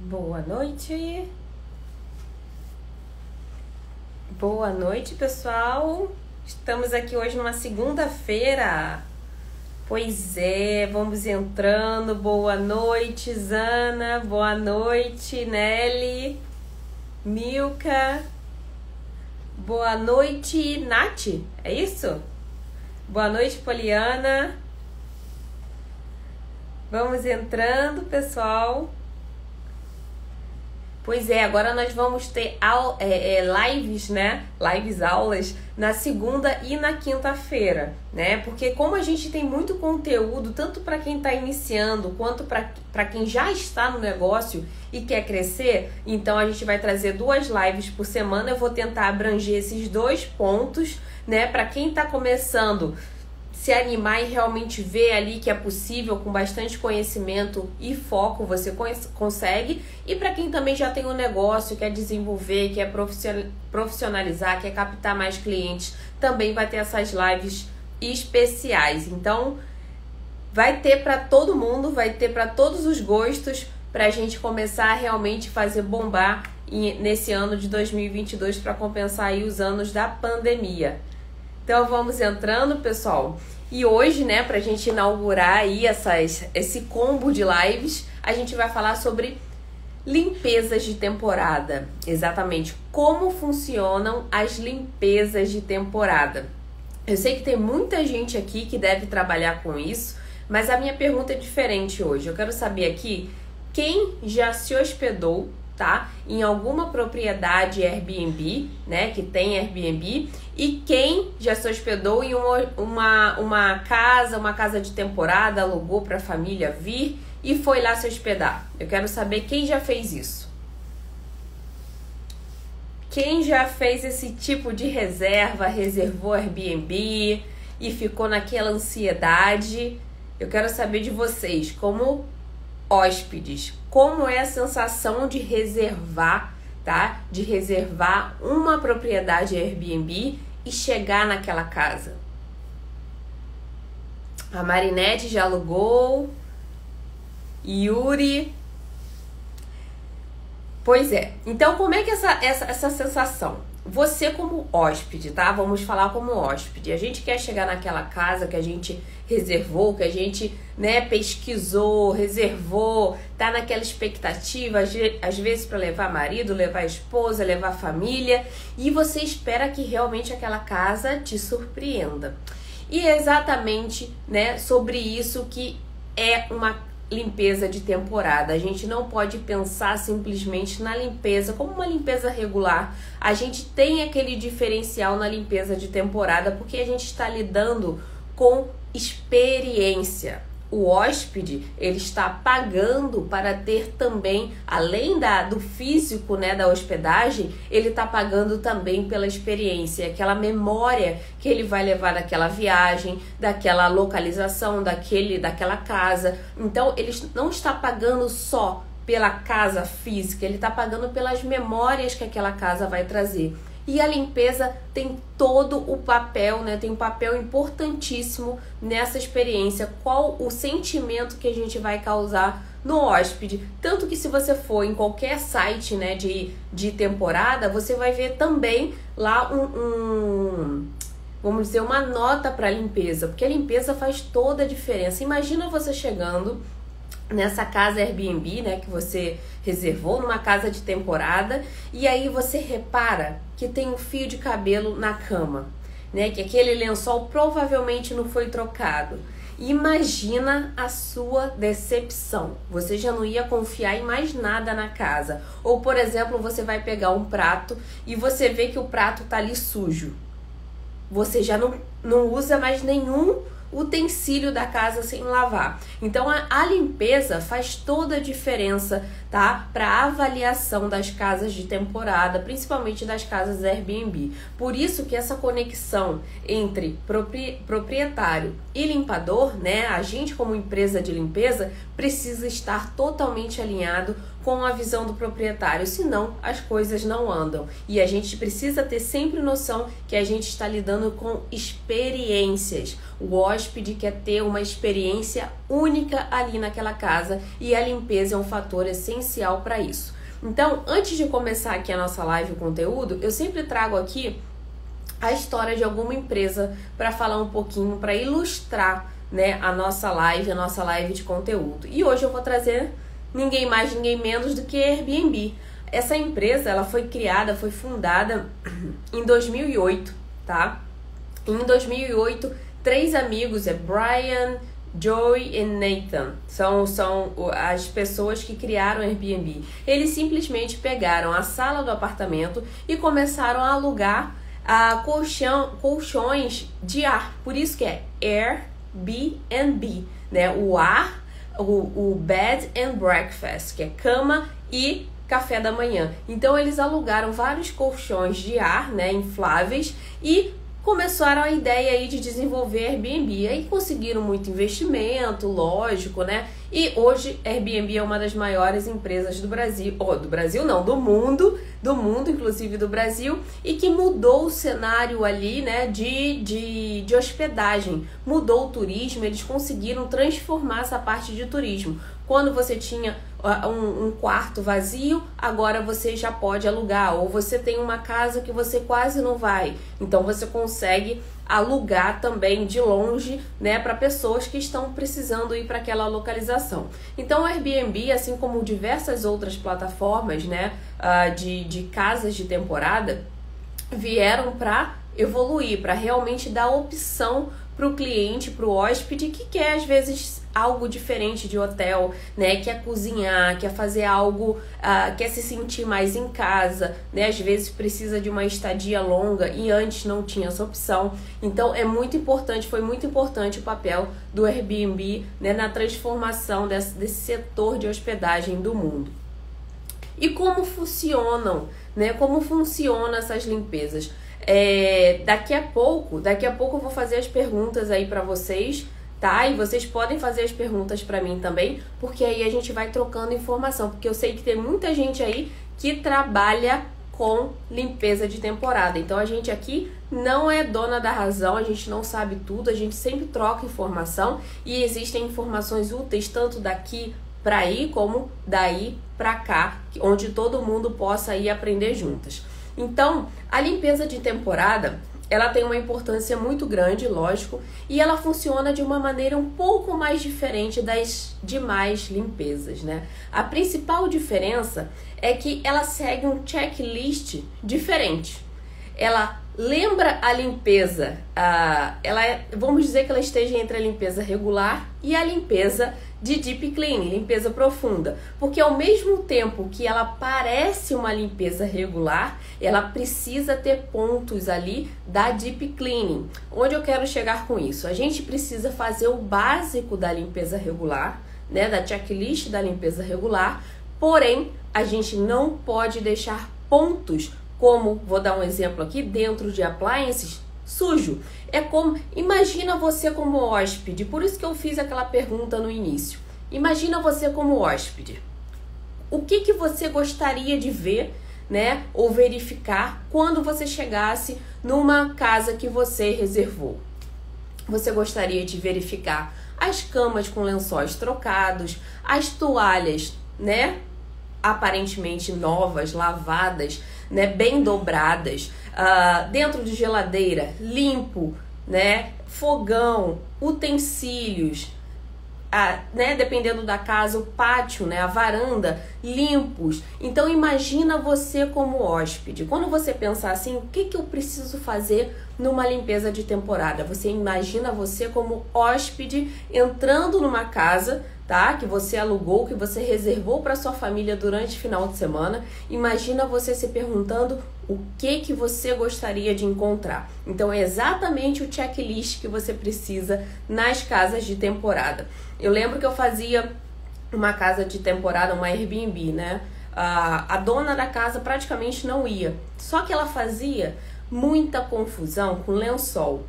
Boa noite. Boa noite, pessoal. Estamos aqui hoje numa segunda-feira. Pois é, vamos entrando. Boa noite, Zana. Boa noite, Nelly. Milka. Boa noite, Nath. É isso? Boa noite, Poliana. Vamos entrando, pessoal. Pois é, agora nós vamos ter lives, né? Aulas na segunda e na quinta-feira, né? Porque como a gente tem muito conteúdo, tanto para quem está iniciando, quanto para quem já está no negócio e quer crescer, então a gente vai trazer 2 lives por semana. Eu vou tentar abranger esses 2 pontos, né? Para quem está começando, se animar e realmente ver ali que é possível, com bastante conhecimento e foco você consegue. E para quem também já tem um negócio, quer desenvolver, quer profissionalizar, quer captar mais clientes, também vai ter essas lives especiais. Então vai ter para todo mundo, vai ter para todos os gostos, para a gente começar a realmente fazer bombar nesse ano de 2022 para compensar aí os anos da pandemia. Então vamos entrando, pessoal. E hoje, né, pra gente inaugurar aí esse combo de lives, a gente vai falar sobre limpezas de temporada. Exatamente, como funcionam as limpezas de temporada. Eu sei que tem muita gente aqui que deve trabalhar com isso, mas a minha pergunta é diferente hoje. Eu quero saber aqui quem já se hospedou, tá, em alguma propriedade Airbnb, né, que tem Airbnb, e quem já se hospedou em uma casa de temporada, alugou para a família vir e foi lá se hospedar. Eu quero saber quem já fez isso. Quem já fez esse tipo de reserva, reservou Airbnb e ficou naquela ansiedade. Eu quero saber de vocês, como hóspedes, como é a sensação de reservar, tá? De reservar uma propriedade Airbnb e chegar naquela casa. A Marinette já alugou. Yuri. Pois é. Então, como é que essa sensação? Você como hóspede, tá? Vamos falar como hóspede. A gente quer chegar naquela casa que a gente reservou, que a gente, né, pesquisou, reservou, tá naquela expectativa, às vezes para levar marido, levar esposa, levar família, e você espera que realmente aquela casa te surpreenda. E é exatamente, né, sobre isso que é uma limpeza de temporada. A gente não pode pensar simplesmente na limpeza como uma limpeza regular. A gente tem aquele diferencial na limpeza de temporada porque a gente está lidando com experiência. O hóspede, ele está pagando para ter também, além do físico, né, da hospedagem, ele está pagando também pela experiência, aquela memória que ele vai levar daquela viagem, daquela localização, daquela casa. Então, ele não está pagando só pela casa física, ele está pagando pelas memórias que aquela casa vai trazer. E a limpeza tem todo o papel, né? Tem um papel importantíssimo nessa experiência. Qual o sentimento que a gente vai causar no hóspede? Tanto que se você for em qualquer site, né, de temporada, você vai ver também lá vamos dizer, uma nota para limpeza. Porque a limpeza faz toda a diferença. Imagina você chegando nessa casa Airbnb, né, que você reservou, numa casa de temporada, e aí você repara que tem um fio de cabelo na cama, né, que aquele lençol provavelmente não foi trocado. Imagina a sua decepção. Você já não ia confiar em mais nada na casa. Ou, por exemplo, você vai pegar um prato e você vê que o prato tá ali sujo. Você já não usa mais nenhum utensílio da casa sem lavar. Então a limpeza faz toda a diferença, tá? Para a avaliação das casas de temporada, principalmente das casas Airbnb. Por isso que essa conexão entre proprietário e limpador, né? A gente como empresa de limpeza precisa estar totalmente alinhado com a visão do proprietário, senão as coisas não andam. E a gente precisa ter sempre noção que a gente está lidando com experiências. O hóspede quer ter uma experiência única ali naquela casa e a limpeza é um fator essencial para isso. Então, antes de começar aqui a nossa live, o conteúdo, eu sempre trago aqui a história de alguma empresa para falar um pouquinho, para ilustrar, né, a nossa live de conteúdo. E hoje eu vou trazer ninguém mais, ninguém menos do que Airbnb. Essa empresa, ela foi fundada em 2008, tá? Em 2008, 3 amigos, Brian, Joey e Nathan, são as pessoas que criaram o Airbnb. Eles simplesmente pegaram a sala do apartamento e começaram a alugar colchões de ar. Por isso que é Airbnb, né? O ar, o bed and breakfast, que é cama e café da manhã. Então eles alugaram vários colchões de ar, né, infláveis, e começaram a ideia aí de desenvolver Airbnb. Aí conseguiram muito investimento, lógico, né? E hoje Airbnb é uma das maiores empresas do Brasil, do Brasil não, do mundo, inclusive do Brasil, e que mudou o cenário ali, né, de hospedagem, mudou o turismo. Eles conseguiram transformar essa parte de turismo. Quando você tinha um quarto vazio, agora você já pode alugar, ou você tem uma casa que você quase não vai, então você consegue alugar também de longe, né, para pessoas que estão precisando ir para aquela localização. Então o Airbnb, assim como diversas outras plataformas, né, de casas de temporada, vieram para evoluir, para realmente dar opção para o cliente, para o hóspede que quer às vezes algo diferente de hotel, né? Quer cozinhar, quer fazer algo, quer se sentir mais em casa, né? Às vezes precisa de uma estadia longa e antes não tinha essa opção. Então é muito importante, foi muito importante o papel do Airbnb, né, na transformação desse setor de hospedagem do mundo. E como funcionam, né? Como funcionam essas limpezas? Daqui a pouco eu vou fazer as perguntas aí para vocês, tá? E vocês podem fazer as perguntas para mim também, porque aí a gente vai trocando informação, porque eu sei que tem muita gente aí que trabalha com limpeza de temporada. Então a gente aqui não é dona da razão, a gente não sabe tudo, a gente sempre troca informação e existem informações úteis tanto daqui para aí como daí para cá, onde todo mundo possa ir aprender juntas. Então, a limpeza de temporada, ela tem uma importância muito grande, lógico, e ela funciona de uma maneira um pouco mais diferente das demais limpezas, né? A principal diferença é que ela segue um checklist diferente. Ela lembra a limpeza, vamos dizer que ela esteja entre a limpeza regular e a limpeza de deep cleaning, limpeza profunda, porque ao mesmo tempo que ela parece uma limpeza regular, ela precisa ter pontos ali da deep cleaning. Onde eu quero chegar com isso? A gente precisa fazer o básico da limpeza regular, né, da checklist da limpeza regular, porém a gente não pode deixar pontos, como, vou dar um exemplo aqui, dentro de appliances, sujo. É como, imagina você como hóspede, por isso que eu fiz aquela pergunta no início. Imagina você como hóspede. O que você gostaria de ver, né, ou verificar quando você chegasse numa casa que você reservou? Você gostaria de verificar as camas com lençóis trocados, as toalhas, né, aparentemente novas, lavadas, né, bem dobradas, dentro de geladeira, limpo, né, fogão, utensílios, né, dependendo da casa, o pátio, né, a varanda, limpos. Então imagina você como hóspede. Quando você pensar assim, o que eu preciso fazer numa limpeza de temporada? Você imagina você como hóspede entrando numa casa, tá? Que você alugou, que você reservou para sua família durante o final de semana. Imagina você se perguntando o que você gostaria de encontrar. Então é exatamente o checklist que você precisa nas casas de temporada. Eu lembro que eu fazia uma casa de temporada, uma Airbnb, né? A dona da casa praticamente não ia. Só que ela fazia muita confusão com lençol.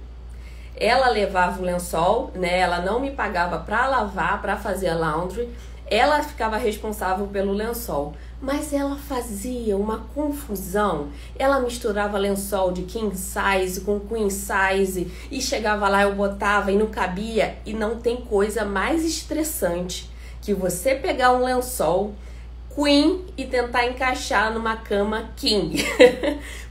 Ela levava o lençol, né? Ela não me pagava para lavar, para fazer a laundry. ela ficava responsável pelo lençol. Mas ela fazia uma confusão. Ela misturava lençol de king size com queen size e chegava lá, eu botava e não cabia. E não tem coisa mais estressante que você pegar um lençol queen e tentar encaixar numa cama king.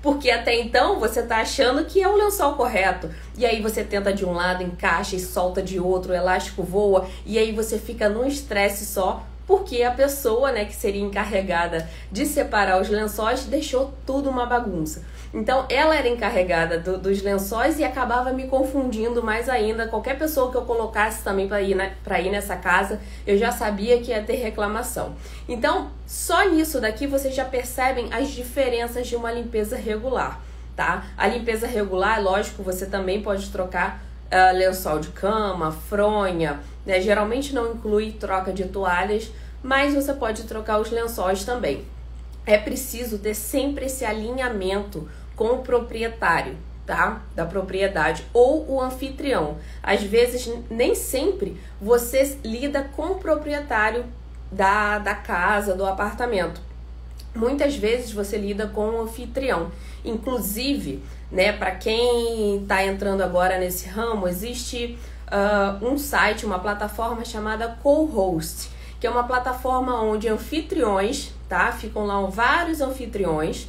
Porque até então você tá achando que é o lençol correto. E aí você tenta de um lado, encaixa e solta de outro, o elástico voa. E aí você fica num estresse só, porque a pessoa, né, que seria encarregada de separar os lençóis deixou tudo uma bagunça. Então ela era encarregada dos lençóis e acabava me confundindo mais ainda. Qualquer pessoa que eu colocasse também para ir nessa casa, eu já sabia que ia ter reclamação. Então só nisso daqui vocês já percebem as diferenças de uma limpeza regular, tá? A limpeza regular, lógico, você também pode trocar lençol de cama, fronha, né? Geralmente não inclui troca de toalhas, mas você pode trocar os lençóis também. É preciso ter sempre esse alinhamento com o proprietário, tá? Da propriedade ou o anfitrião. Às vezes, nem sempre você lida com o proprietário da casa, do apartamento. Muitas vezes você lida com o anfitrião. Inclusive, né, para quem está entrando agora nesse ramo, existe um site, uma plataforma chamada Co-Host, que é uma plataforma onde anfitriões, tá? Ficam lá vários anfitriões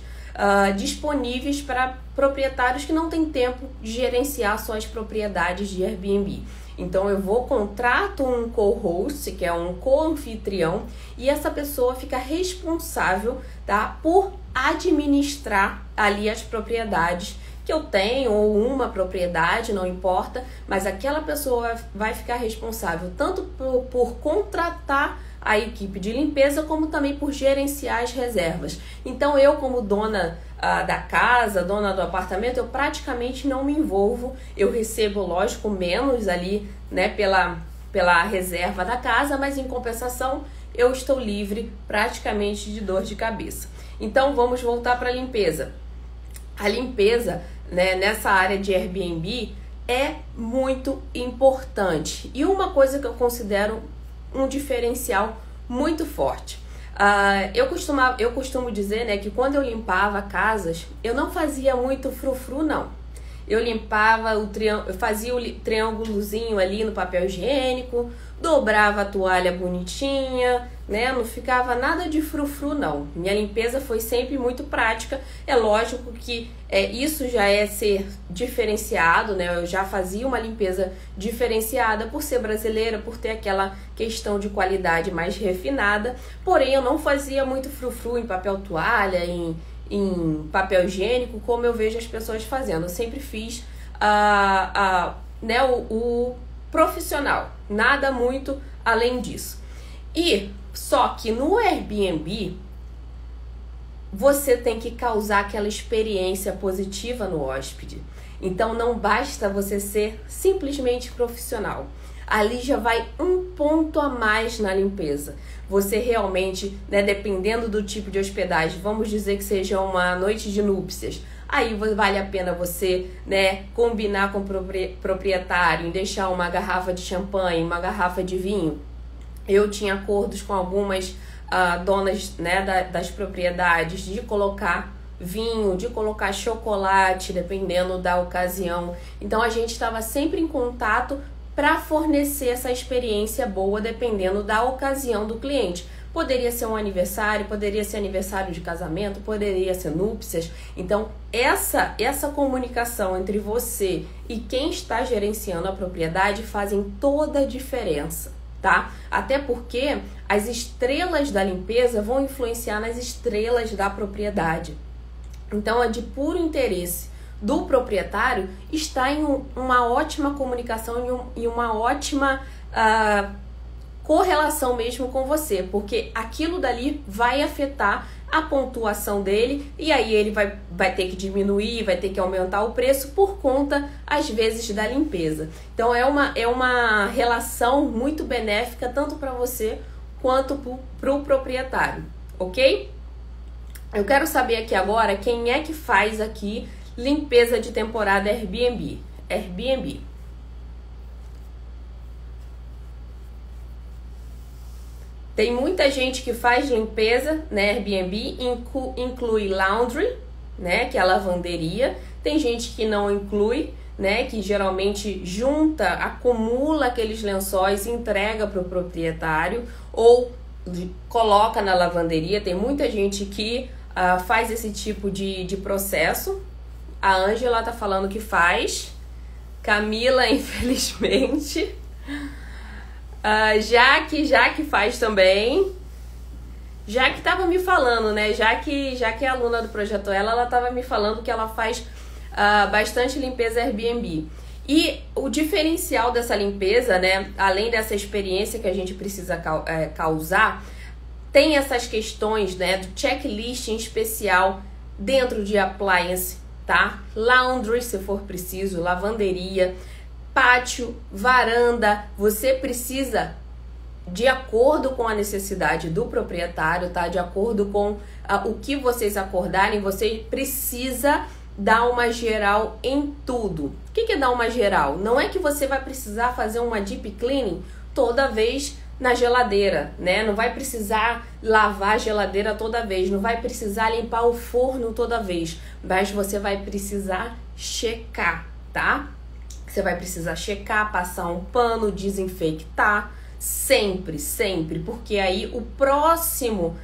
disponíveis para proprietários que não têm tempo de gerenciar suas propriedades de Airbnb. Então eu contrato um co-host, que é um co-anfitrião, e essa pessoa fica responsável, tá, por administrar ali as propriedades que eu tenho, ou uma propriedade, não importa, mas aquela pessoa vai ficar responsável tanto por contratar a equipe de limpeza, como também por gerenciar as reservas. Então eu, como dona da casa, dona do apartamento, eu praticamente não me envolvo. Eu recebo, lógico, menos ali, né, pela reserva da casa, mas em compensação eu estou livre praticamente de dor de cabeça. Então vamos voltar para a limpeza. A limpeza, né, nessa área de Airbnb é muito importante. E uma coisa que eu considero um diferencial muito forte. Eu costumo dizer, né, que quando eu limpava casas, eu não fazia muito frufru, não. Eu limpava eu fazia o triângulozinho ali no papel higiênico, dobrava a toalha bonitinha, né? Não ficava nada de frufru, não. Minha limpeza foi sempre muito prática. É lógico que isso já é ser diferenciado, né? Eu já fazia uma limpeza diferenciada por ser brasileira, por ter aquela questão de qualidade mais refinada. Porém, eu não fazia muito frufru em papel toalha, em papel higiênico, como eu vejo as pessoas fazendo. Eu sempre fiz né, o profissional, nada muito além disso. E só que no Airbnb você tem que causar aquela experiência positiva no hóspede. Então não basta você ser simplesmente profissional. Ali já vai um ponto a mais na limpeza. Você realmente, né, dependendo do tipo de hospedagem, vamos dizer que seja uma noite de núpcias, aí vale a pena você, né, combinar com o proprietário em deixar uma garrafa de champanhe, uma garrafa de vinho. Eu tinha acordos com algumas donas, né, das propriedades de colocar vinho, de colocar chocolate, dependendo da ocasião. Então a gente estava sempre em contato para fornecer essa experiência boa, dependendo da ocasião do cliente. Poderia ser um aniversário, poderia ser aniversário de casamento, poderia ser núpcias. Então, essa comunicação entre você e quem está gerenciando a propriedade fazem toda a diferença, tá? Até porque as estrelas da limpeza vão influenciar nas estrelas da propriedade. Então, é de puro interesse do proprietário está em uma ótima comunicação e uma ótima correlação mesmo com você, porque aquilo dali vai afetar a pontuação dele e aí ele vai ter que diminuir, vai ter que aumentar o preço por conta, às vezes, da limpeza. Então é uma relação muito benéfica tanto para você quanto para o proprietário, ok? Eu quero saber aqui agora quem é que faz aqui limpeza de temporada Airbnb. Tem muita gente que faz limpeza, né, Airbnb, inclui laundry, né, que é a lavanderia. Tem gente que não inclui, né, que geralmente junta, acumula aqueles lençóis e entrega para o proprietário ou coloca na lavanderia. Tem muita gente que faz esse tipo de processo. A Ângela tá falando que faz. Camila, infelizmente. Jaque faz também. Jaque tava me falando, né? Jaque é aluna do Projeto ela tava me falando que ela faz bastante limpeza Airbnb. E o diferencial dessa limpeza, né? Além dessa experiência que a gente precisa causar, tem essas questões, né? Do checklist em especial dentro de appliance, tá? Laundry, se for preciso, lavanderia, pátio, varanda. Você precisa, de acordo com a necessidade do proprietário, tá? De acordo com o que vocês acordarem, você precisa dar uma geral em tudo. O que é dar uma geral? Não é que você vai precisar fazer uma deep cleaning toda vez na geladeira, né? Não vai precisar lavar a geladeira toda vez, não vai precisar limpar o forno toda vez, mas você vai precisar checar, tá? Você vai precisar checar, passar um pano, desinfectar, sempre, porque aí o próximo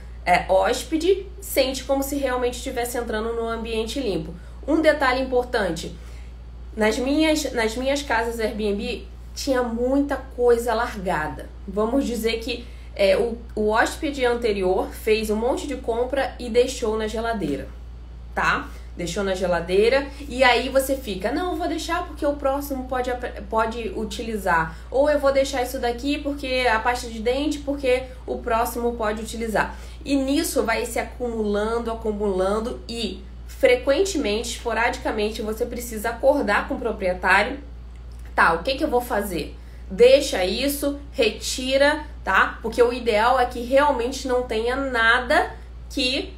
hóspede sente como se realmente estivesse entrando num ambiente limpo. Um detalhe importante, nas minhas casas Airbnb tinha muita coisa largada. Vamos dizer que o hóspede anterior fez um monte de compra e deixou na geladeira, tá? Deixou na geladeira e aí você fica, não, eu vou deixar porque o próximo pode utilizar. Ou eu vou deixar isso daqui porque a pasta de dente, porque o próximo pode utilizar. E nisso vai se acumulando e frequentemente, esporadicamente, você precisa acordar com o proprietário. Tá, o que eu vou fazer? Deixa isso, retira, tá? Porque o ideal é que realmente não tenha nada que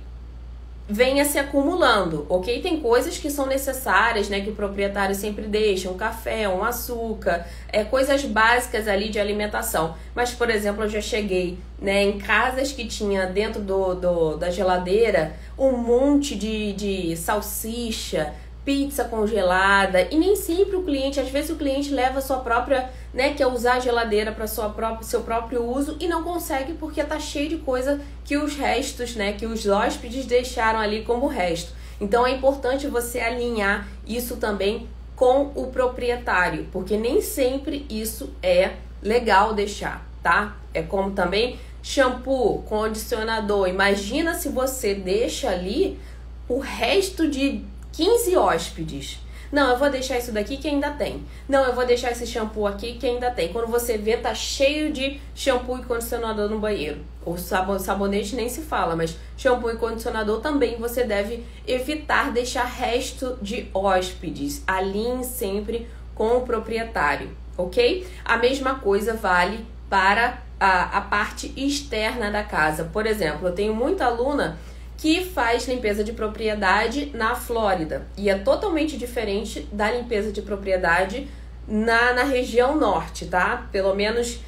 venha se acumulando, ok? Tem coisas que são necessárias, né? Que o proprietário sempre deixa, um café, um açúcar, coisas básicas ali de alimentação. Mas, por exemplo, eu já cheguei, né, em casas que tinha dentro da geladeira um monte de salsicha, pizza congelada, e nem sempre o cliente, às vezes o cliente leva a sua própria, né, quer usar a geladeira para seu próprio uso e não consegue porque tá cheio de coisa que os restos, né, que os hóspedes deixaram ali como resto. Então é importante você alinhar isso também com o proprietário, porque nem sempre isso é legal deixar, tá? É como também shampoo, condicionador. Imagina se você deixa ali o resto de 15 hóspedes. Não, eu vou deixar isso daqui que ainda tem. Não, eu vou deixar esse shampoo aqui que ainda tem. Quando você vê, tá cheio de shampoo e condicionador no banheiro. Ou sabonete nem se fala, mas shampoo e condicionador também você deve evitar deixar resto de hóspedes. Alinhe sempre com o proprietário, ok? A mesma coisa vale para a parte externa da casa. Por exemplo, eu tenho muita aluna que faz limpeza de propriedade na Flórida. E é totalmente diferente da limpeza de propriedade na região norte, tá? Pelo menos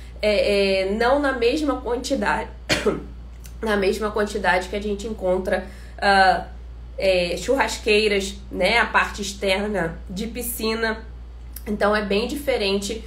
não na mesma quantidade, na mesma quantidade que a gente encontra churrasqueiras, né? A parte externa de piscina. Então é bem diferente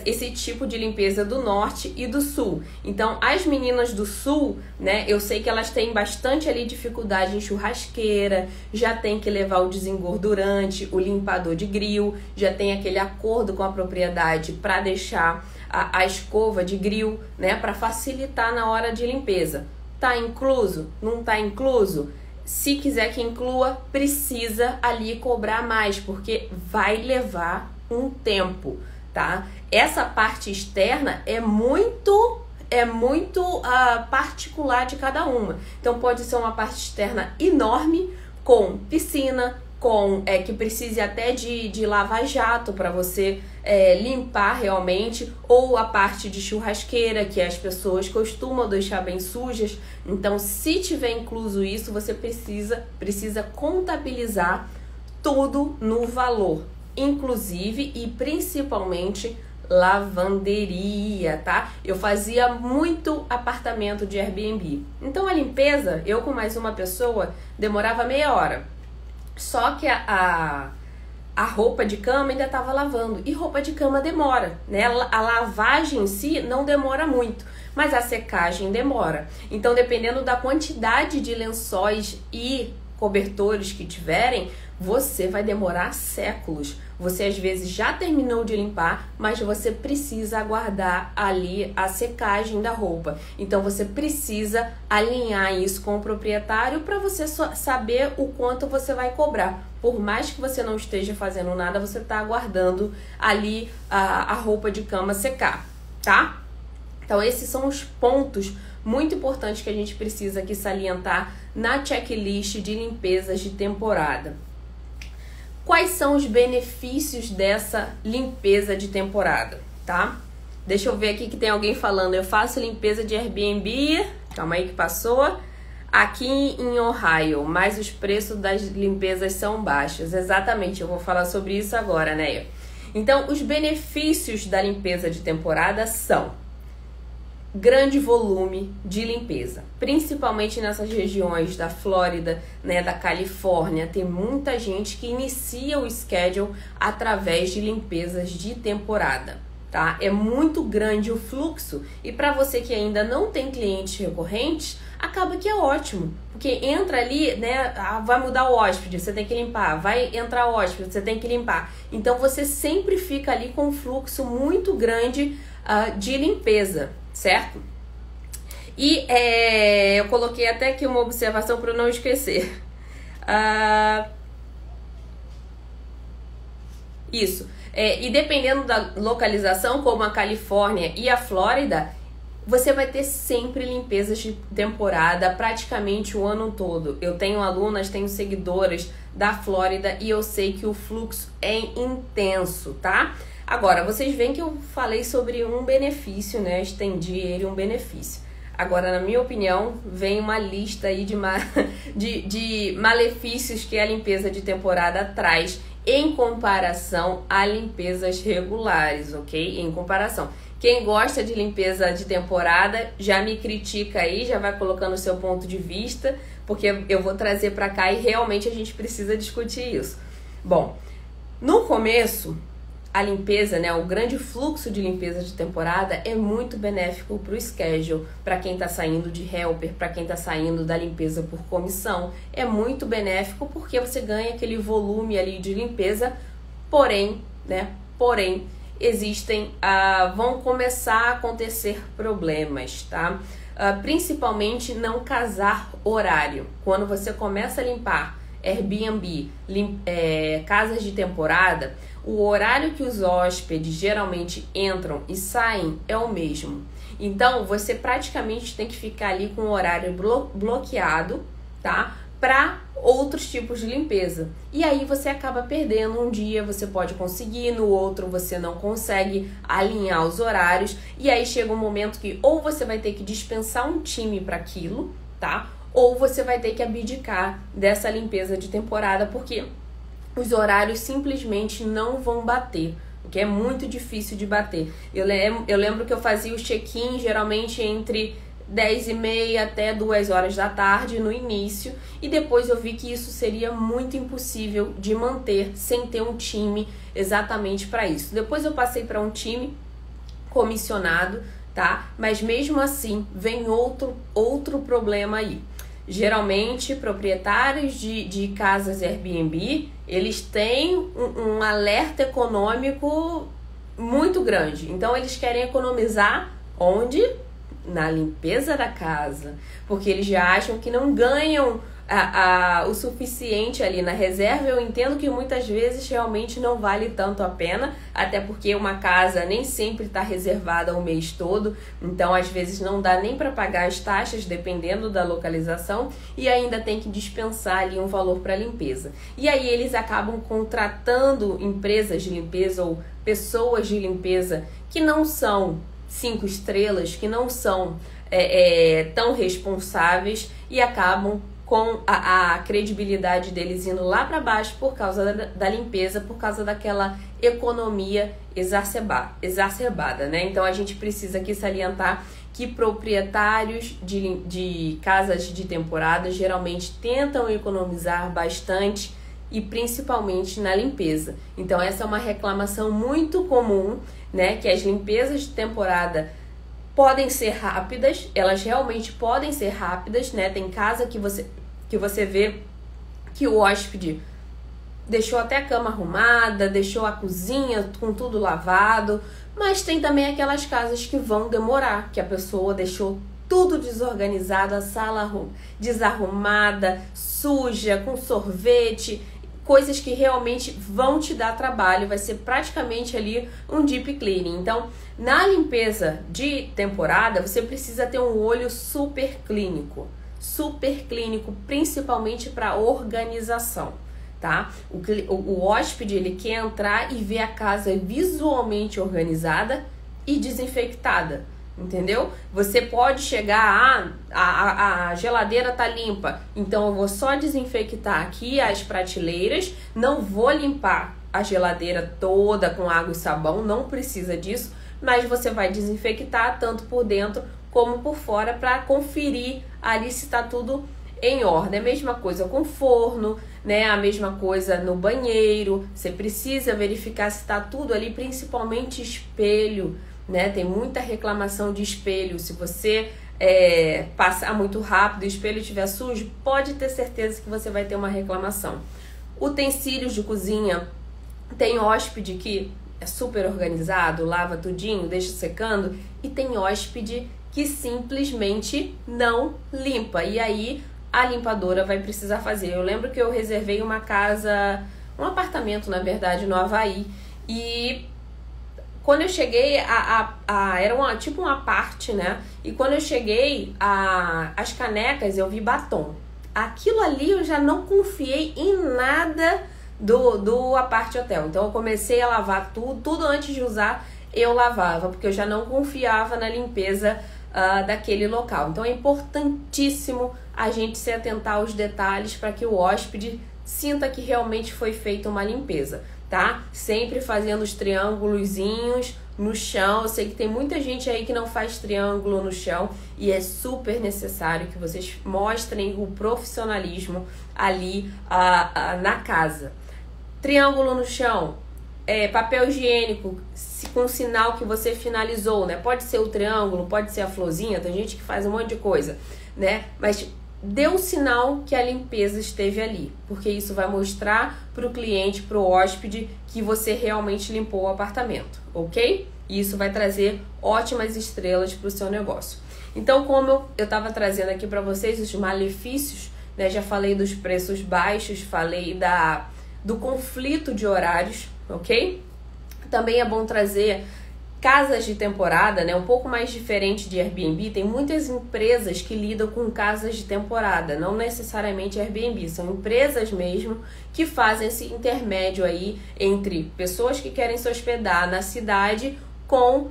esse tipo de limpeza do norte e do sul. Então, as meninas do sul, né, eu sei que elas têm bastante ali dificuldade em churrasqueira, já tem que levar o desengordurante, o limpador de grill, já tem aquele acordo com a propriedade para deixar a escova de grill, né, para facilitar na hora de limpeza. Tá incluso? Não tá incluso? Se quiser que inclua, precisa ali cobrar mais, porque vai levar um tempo, tá? Essa parte externa é muito particular de cada uma. Então pode ser uma parte externa enorme, com piscina, com que precise até de lava-jato para você limpar realmente, ou a parte de churrasqueira, que as pessoas costumam deixar bem sujas. Então, se tiver incluso isso, você precisa contabilizar tudo no valor, inclusive e principalmente lavanderia, tá? Eu fazia muito apartamento de Airbnb. Então a limpeza, eu com mais uma pessoa, demorava meia hora. Só que a roupa de cama ainda estava lavando. E roupa de cama demora, né? A lavagem em si não demora muito, mas a secagem demora. Então, dependendo da quantidade de lençóis e cobertores que tiverem, você vai demorar séculos. Você às vezes já terminou de limpar, mas você precisa aguardar ali a secagem da roupa. Então você precisa alinhar isso com o proprietário para você saber o quanto você vai cobrar. Por mais que você não esteja fazendo nada, você está aguardando ali a roupa de cama secar, tá? Então esses são os pontos muito importantes que a gente precisa aqui salientar na checklist de limpezas de temporada. Quais são os benefícios dessa limpeza de temporada, tá? Deixa eu ver aqui que tem alguém falando. Eu faço limpeza de Airbnb, calma aí que passou, aqui em Ohio, mas os preços das limpezas são baixos. Exatamente, eu vou falar sobre isso agora, né? Então, os benefícios da limpeza de temporada são grande volume de limpeza, principalmente nessas regiões da Flórida, né, da Califórnia. Tem muita gente que inicia o schedule através de limpezas de temporada, tá? É muito grande o fluxo e para você que ainda não tem clientes recorrentes, acaba que é ótimo, porque entra ali, né, vai mudar o hóspede, você tem que limpar, vai entrar o hóspede, você tem que limpar. Então você sempre fica ali com um fluxo muito grande de limpeza, certo? E eu coloquei até aqui uma observação para eu não esquecer. Isso. E dependendo da localização, como a Califórnia e a Flórida, você vai ter sempre limpezas de temporada praticamente o ano todo. Eu tenho alunas, tenho seguidoras da Flórida e eu sei que o fluxo é intenso, tá? Agora, vocês veem que eu falei sobre um benefício, né? Estendi ele um benefício. Agora, na minha opinião, vem uma lista aí de malefícios que a limpeza de temporada traz em comparação a limpezas regulares, ok? Em comparação. Quem gosta de limpeza de temporada já me critica aí, já vai colocando o seu ponto de vista, porque eu vou trazer para cá e realmente a gente precisa discutir isso. Bom, no começo, a limpeza, né, o grande fluxo de limpeza de temporada é muito benéfico para o schedule, para quem está saindo de helper, para quem está saindo da limpeza por comissão. É muito benéfico porque você ganha aquele volume ali de limpeza, porém, vão começar a acontecer problemas, tá? Principalmente não casar horário. Quando você começa a limpar Airbnb, casas de temporada, o horário que os hóspedes geralmente entram e saem é o mesmo. Então, você praticamente tem que ficar ali com o horário bloqueado, tá? Para outros tipos de limpeza. E aí você acaba perdendo um dia, você pode conseguir, no outro você não consegue alinhar os horários. E aí chega um momento que ou você vai ter que dispensar um time para aquilo, tá? Ou você vai ter que abdicar dessa limpeza de temporada, porque os horários simplesmente não vão bater, porque é muito difícil de bater. Eu lembro que eu fazia o check-in geralmente entre 10h30 até 2 horas da tarde no início, e depois eu vi que isso seria muito impossível de manter sem ter um time exatamente para isso. Depois eu passei para um time comissionado, tá? Mas mesmo assim vem outro problema aí. Geralmente, proprietários de casas Airbnb, eles têm um alerta econômico muito grande. Então, eles querem economizar onde? Na limpeza da casa. Porque eles já acham que não ganham o suficiente ali na reserva. Eu entendo que muitas vezes realmente não vale tanto a pena, até porque uma casa nem sempre está reservada o mês todo, então às vezes não dá nem para pagar as taxas dependendo da localização, e ainda tem que dispensar ali um valor para limpeza. E aí eles acabam contratando empresas de limpeza ou pessoas de limpeza que não são 5 estrelas, que não são tão responsáveis, e acabam com a credibilidade deles indo lá para baixo por causa da limpeza, por causa daquela economia exacerbada, né? Então a gente precisa aqui salientar que proprietários de casas de temporada geralmente tentam economizar bastante e principalmente na limpeza. Então essa é uma reclamação muito comum, né? Que as limpezas de temporada podem ser rápidas, elas realmente podem ser rápidas, né? Tem casa que você vê que o hóspede deixou até a cama arrumada, deixou a cozinha com tudo lavado, mas tem também aquelas casas que vão demorar, que a pessoa deixou tudo desorganizado, a sala desarrumada, suja, com sorvete, coisas que realmente vão te dar trabalho, vai ser praticamente ali um deep cleaning. Então, na limpeza de temporada, você precisa ter um olho super clínico, principalmente para organização, tá? O hóspede, ele quer entrar e ver a casa visualmente organizada e desinfectada, entendeu? Você pode chegar, a geladeira tá limpa, então eu vou só desinfectar aqui as prateleiras, não vou limpar a geladeira toda com água e sabão, não precisa disso, mas você vai desinfectar tanto por dentro como por fora para conferir ali se tá tudo em ordem. A mesma coisa com forno, né? A mesma coisa no banheiro, você precisa verificar se tá tudo ali, principalmente espelho, né? Tem muita reclamação de espelho. Se você passar muito rápido e o espelho estiver sujo, pode ter certeza que você vai ter uma reclamação. Utensílios de cozinha, tem hóspede que é super organizado, lava tudinho, deixa secando, e tem hóspede que simplesmente não limpa, e aí a limpadora vai precisar fazer. Eu lembro que eu reservei uma casa, um apartamento na verdade no Havaí, e quando eu cheguei, era tipo uma parte, né? E quando eu cheguei, as canecas eu vi batom. Aquilo ali eu já não confiei em nada do apart hotel. Então eu comecei a lavar tudo antes de usar eu lavava, porque eu já não confiava na limpeza daquele local. Então é importantíssimo a gente se atentar aos detalhes para que o hóspede sinta que realmente foi feita uma limpeza, tá? Sempre fazendo os triângulozinhos no chão. Eu sei que tem muita gente aí que não faz triângulo no chão e é super necessário que vocês mostrem o profissionalismo ali na casa. Triângulo no chão, papel higiênico com sinal que você finalizou, né? Pode ser o triângulo, pode ser a florzinha, tem gente que faz um monte de coisa, né? Mas dê o sinal que a limpeza esteve ali, porque isso vai mostrar para o cliente, para o hóspede, que você realmente limpou o apartamento, ok? E isso vai trazer ótimas estrelas para o seu negócio. Então, como eu estava trazendo aqui para vocês os malefícios, né? Já falei dos preços baixos, falei do conflito de horários, ok? Também é bom trazer casas de temporada, né? Um pouco mais diferente de Airbnb. Tem muitas empresas que lidam com casas de temporada, não necessariamente Airbnb, são empresas mesmo que fazem esse intermédio aí entre pessoas que querem se hospedar na cidade com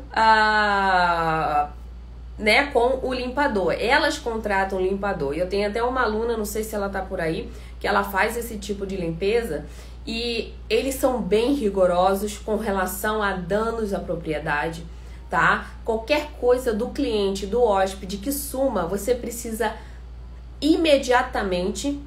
com o limpador. Elas contratam o limpador. Eu tenho até uma aluna, não sei se ela tá por aí, que ela faz esse tipo de limpeza e eles são bem rigorosos com relação a danos à propriedade, tá? Qualquer coisa do cliente, do hóspede que suma, você precisa imediatamente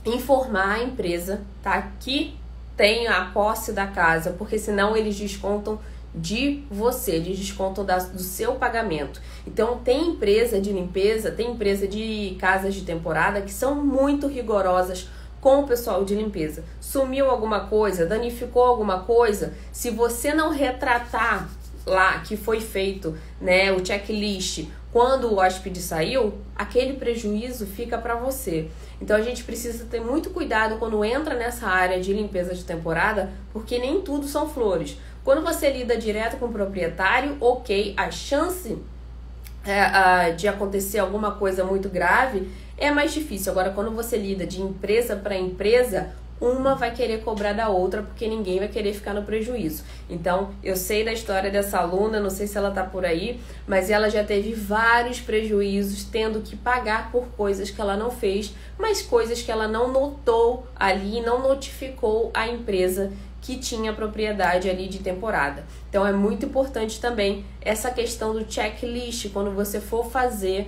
informar a empresa, tá? Que tem a posse da casa, porque senão eles descontam de você, eles descontam do seu pagamento. Então tem empresa de limpeza, tem empresa de casas de temporada que são muito rigorosas com o pessoal de limpeza. Sumiu alguma coisa, danificou alguma coisa, se você não retratar lá que foi feito, né, o checklist quando o hóspede saiu, aquele prejuízo fica para você. Então a gente precisa ter muito cuidado quando entra nessa área de limpeza de temporada, porque nem tudo são flores. Quando você lida direto com o proprietário, ok, a chance de acontecer alguma coisa muito grave é mais difícil. Agora, quando você lida de empresa para empresa, uma vai querer cobrar da outra, porque ninguém vai querer ficar no prejuízo. Então, eu sei da história dessa aluna, não sei se ela tá por aí, mas ela já teve vários prejuízos, tendo que pagar por coisas que ela não fez, mas coisas que ela não notou ali, não notificou a empresa que tinha propriedade ali de temporada. Então, é muito importante também essa questão do checklist quando você for fazer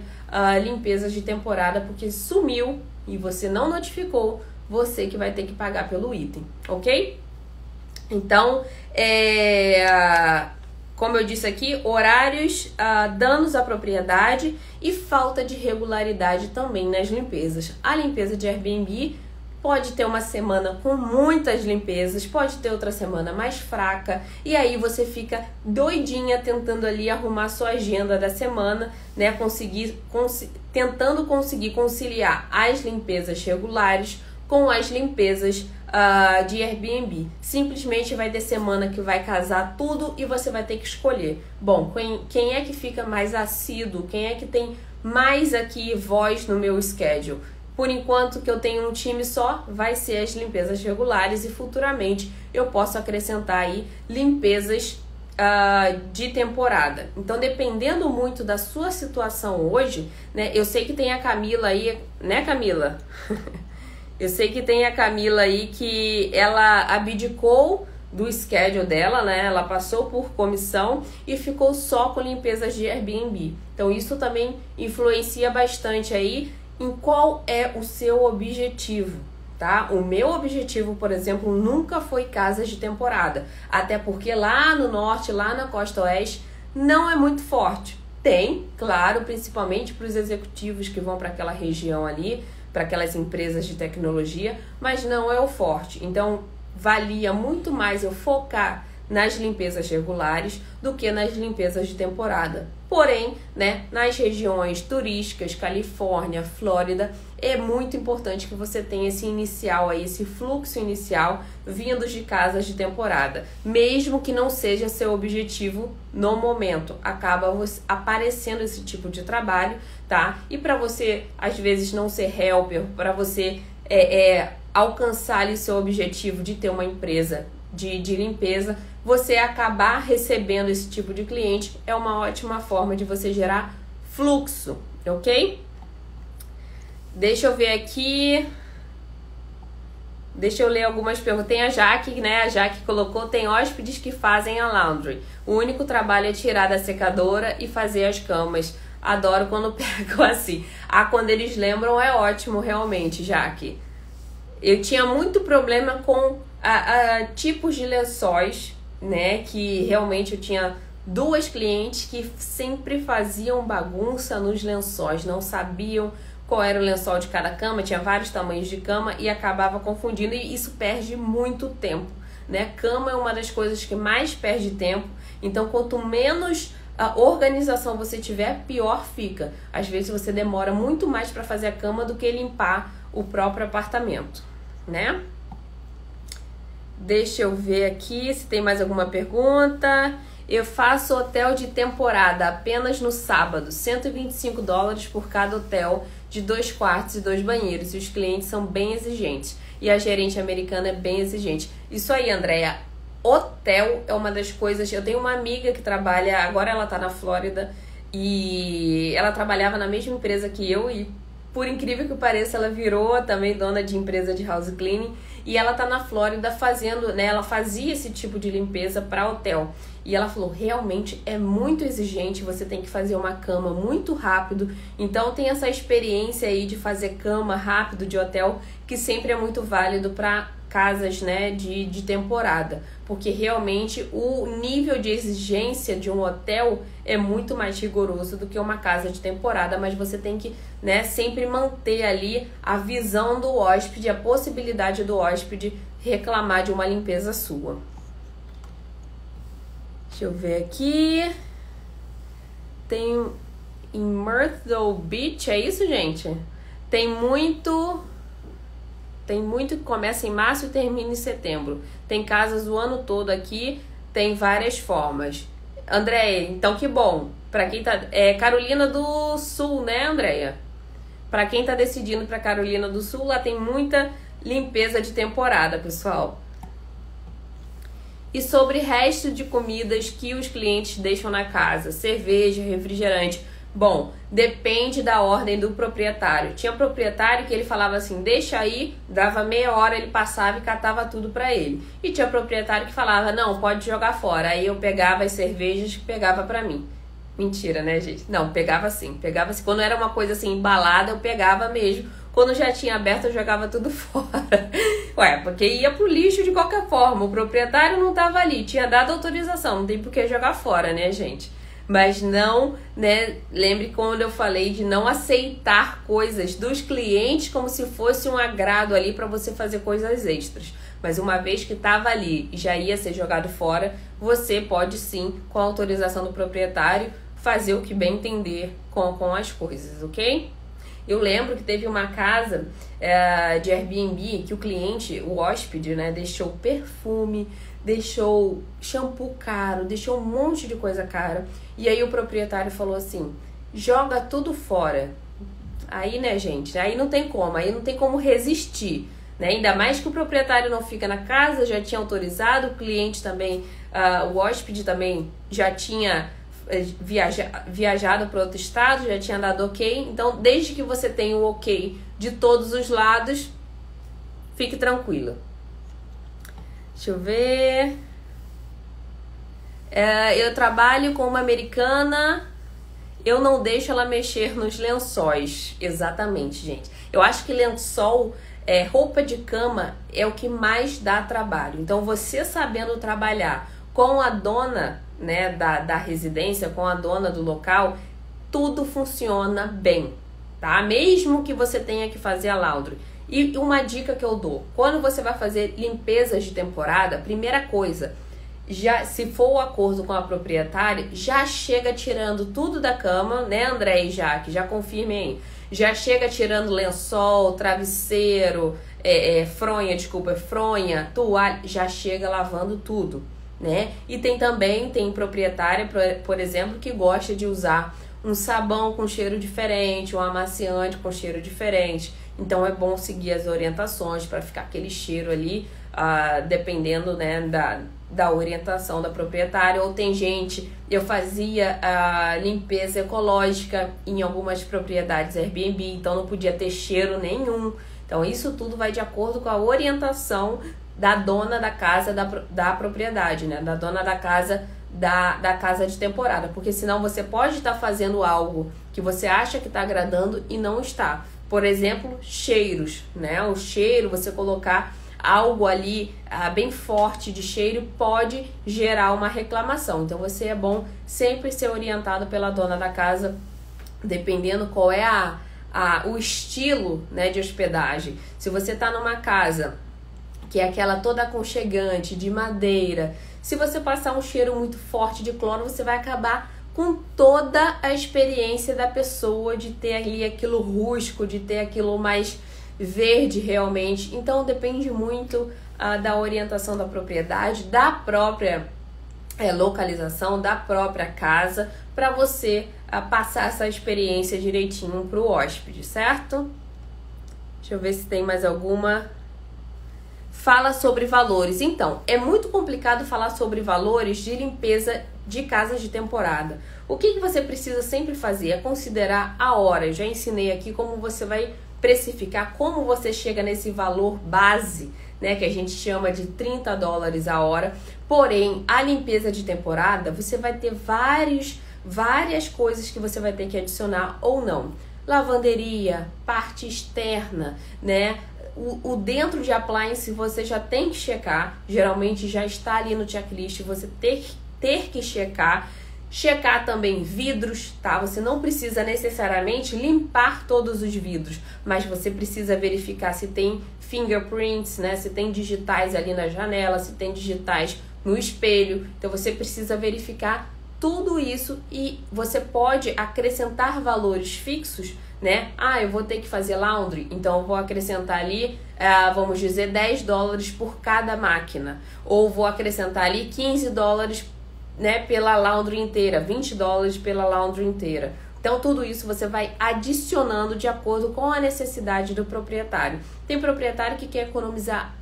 limpezas de temporada, porque sumiu e você não notificou, você que vai ter que pagar pelo item, ok? Então, como eu disse aqui, horários, danos à propriedade e falta de regularidade também nas limpezas. A limpeza de Airbnb pode ter uma semana com muitas limpezas, pode ter outra semana mais fraca, e aí você fica doidinha tentando ali arrumar sua agenda da semana, né? Tentando conseguir conciliar as limpezas regulares com as limpezas de Airbnb. Simplesmente vai ter semana que vai casar tudo e você vai ter que escolher. Bom, quem é que fica mais assíduo? Quem é que tem mais aqui voz no meu schedule? Por enquanto que eu tenho um time só, vai ser as limpezas regulares e futuramente eu posso acrescentar aí limpezas de temporada. Então, dependendo muito da sua situação hoje, né? Eu sei que tem a Camila aí, né, Camila? Eu sei que tem a Camila aí que ela abdicou do schedule dela, né? Ela passou por comissão e ficou só com limpezas de Airbnb. Então, isso também influencia bastante aí em qual é o seu objetivo, tá? O meu objetivo, por exemplo, nunca foi casas de temporada, até porque lá no norte, lá na costa oeste, não é muito forte. Tem, claro, principalmente para os executivos que vão para aquela região ali, para aquelas empresas de tecnologia, mas não é o forte. Então, valia muito mais eu focar nas limpezas regulares do que nas limpezas de temporada. Porém, né, nas regiões turísticas, Califórnia, Flórida, é muito importante que você tenha esse inicial aí, esse fluxo inicial vindos de casas de temporada. Mesmo que não seja seu objetivo no momento, acaba aparecendo esse tipo de trabalho, tá? E para você, às vezes, não ser helper, para você alcançar ali seu objetivo de ter uma empresa de limpeza, você acabar recebendo esse tipo de cliente é uma ótima forma de você gerar fluxo, ok? Deixa eu ver aqui. Deixa eu ler algumas perguntas. Tem a Jaque, né? A Jaque colocou, tem hóspedes que fazem a laundry. O único trabalho é tirar da secadora e fazer as camas. Adoro quando pegam assim. Quando eles lembram é ótimo, realmente, Jaque. Eu tinha muito problema com tipos de lençóis, né? Que realmente eu tinha 2 clientes que sempre faziam bagunça nos lençóis, não sabiam qual era o lençol de cada cama, tinha vários tamanhos de cama e acabava confundindo, e isso perde muito tempo, né? Cama é uma das coisas que mais perde tempo, então quanto menos organização você tiver, pior fica. Às vezes você demora muito mais para fazer a cama do que limpar o próprio apartamento, né? Deixa eu ver aqui se tem mais alguma pergunta. Eu faço hotel de temporada apenas no sábado, $125 por cada hotel de 2 quartos e 2 banheiros. E os clientes são bem exigentes. E a gerente americana é bem exigente. Isso aí, Andréia. Hotel é uma das coisas... Eu tenho uma amiga que trabalha... Agora ela tá na Flórida. E ela trabalhava na mesma empresa que eu. E por incrível que pareça, ela virou também dona de empresa de house cleaning. E ela tá na Flórida fazendo, né? Ela fazia esse tipo de limpeza para hotel. E ela falou, realmente é muito exigente, você tem que fazer uma cama muito rápido. Então tem essa experiência aí de fazer cama rápido de hotel, que sempre é muito válido para casas, né, de temporada. Porque realmente o nível de exigência de um hotel é muito mais rigoroso do que uma casa de temporada. Mas você tem que, né, sempre manter ali a visão do hóspede, a possibilidade do hóspede reclamar de uma limpeza sua. Deixa eu ver aqui. Tem em Myrtle Beach, é isso, gente? Tem muito que começa em março e termina em setembro. Tem casas o ano todo aqui, tem várias formas. Andréia, então que bom. Pra quem tá... Carolina do Sul, né, Andréia? Pra quem tá decidindo pra Carolina do Sul, lá tem muita limpeza de temporada, pessoal. E sobre resto de comidas que os clientes deixam na casa, cerveja, refrigerante. Bom, depende da ordem do proprietário. Tinha proprietário que ele falava assim, deixa aí, dava meia hora, ele passava e catava tudo pra ele. E tinha proprietário que falava, não, pode jogar fora. Aí eu pegava as cervejas que pegava pra mim. Mentira, né, gente? Não, pegava sim. Quando era uma coisa assim, embalada, eu pegava mesmo. Quando já tinha aberto, eu jogava tudo fora. Ué, porque ia pro lixo de qualquer forma. O proprietário não tava ali, tinha dado autorização. Não tem por que jogar fora, né, gente? Mas não, né, lembre quando eu falei de não aceitar coisas dos clientes como se fosse um agrado ali para você fazer coisas extras. Mas uma vez que estava ali e já ia ser jogado fora, você pode sim, com a autorização do proprietário, fazer o que bem entender com as coisas, ok? Eu lembro que teve uma casa de Airbnb que o cliente, o hóspede, né, deixou perfume, deixou shampoo caro, deixou um monte de coisa cara. E aí o proprietário falou assim, joga tudo fora. Aí, né, gente, aí não tem como resistir, né? Ainda mais que o proprietário não fica na casa, já tinha autorizado, o cliente também, o hóspede também já tinha viajado para outro estado, já tinha dado ok. Então, desde que você tenha o ok de todos os lados, fique tranquila. Deixa eu ver. Eu trabalho com uma americana, eu não deixo ela mexer nos lençóis. Exatamente, gente. Eu acho que lençol, roupa de cama é o que mais dá trabalho. Então, você sabendo trabalhar com a dona, né, da residência, com a dona do local, tudo funciona bem, tá? Mesmo que você tenha que fazer a laundry. E uma dica que eu dou, quando você vai fazer limpezas de temporada, primeira coisa, já, se for o acordo com a proprietária, já chega tirando tudo da cama, né, André e Jaque? Já confirmem aí. Já chega tirando lençol, travesseiro, fronha, toalha, já chega lavando tudo, né? E tem proprietária, por exemplo, que gosta de usar um sabão com cheiro diferente, um amaciante com cheiro diferente. Então é bom seguir as orientações para ficar aquele cheiro ali, dependendo, né, da orientação da proprietária. Ou tem gente, eu fazia a limpeza ecológica em algumas propriedades Airbnb, então não podia ter cheiro nenhum. Então isso tudo vai de acordo com a orientação da dona da casa, da propriedade, né, da dona da casa, da casa de temporada, porque senão você pode estar fazendo algo que você acha que está agradando e não está. Por exemplo, cheiros, né? O cheiro, você colocar algo ali bem forte de cheiro pode gerar uma reclamação. Então, você é bom sempre ser orientado pela dona da casa, dependendo qual é o estilo, né, de hospedagem. Se você está numa casa que é aquela toda aconchegante, de madeira, se você passar um cheiro muito forte de cloro, você vai acabar com toda a experiência da pessoa de ter ali aquilo rústico, de ter aquilo mais verde realmente. Então depende muito da orientação da propriedade, da própria localização, da própria casa, para você passar essa experiência direitinho para o hóspede, certo? Deixa eu ver se tem mais alguma. Fala sobre valores. Então, é muito complicado falar sobre valores de limpeza de casas de temporada. O que você precisa sempre fazer é considerar a hora. Eu já ensinei aqui como você vai precificar, como você chega nesse valor base, né, que a gente chama de $30 a hora. Porém, a limpeza de temporada, você vai ter várias coisas que você vai ter que adicionar ou não. Lavanderia, parte externa, né? O dentro de appliance você já tem que checar, geralmente já está ali no checklist, você ter que checar também vidros, tá? Você não precisa necessariamente limpar todos os vidros, mas você precisa verificar se tem fingerprints, né? Se tem digitais ali na janela, se tem digitais no espelho. Então você precisa verificar tudo isso e você pode acrescentar valores fixos, né? Eu vou ter que fazer laundry, então eu vou acrescentar ali, vamos dizer, $10 por cada máquina. Ou vou acrescentar ali $15, né, pela laundry inteira, $20 pela laundry inteira. Então, tudo isso você vai adicionando de acordo com a necessidade do proprietário. Tem proprietário que quer economizar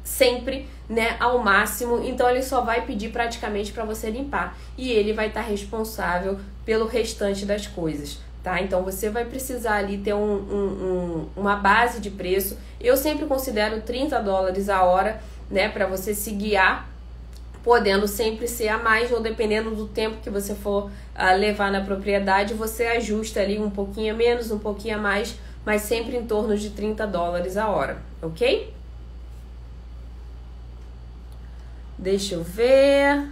sempre, né, ao máximo, então ele só vai pedir praticamente para você limpar e ele vai estar responsável pelo restante das coisas, tá? Então você vai precisar ali ter uma base de preço. Eu sempre considero $30 a hora, né, para você se guiar, podendo sempre ser a mais, ou dependendo do tempo que você for levar na propriedade, você ajusta ali um pouquinho a menos, um pouquinho a mais, mas sempre em torno de $30 a hora, ok? Deixa eu ver.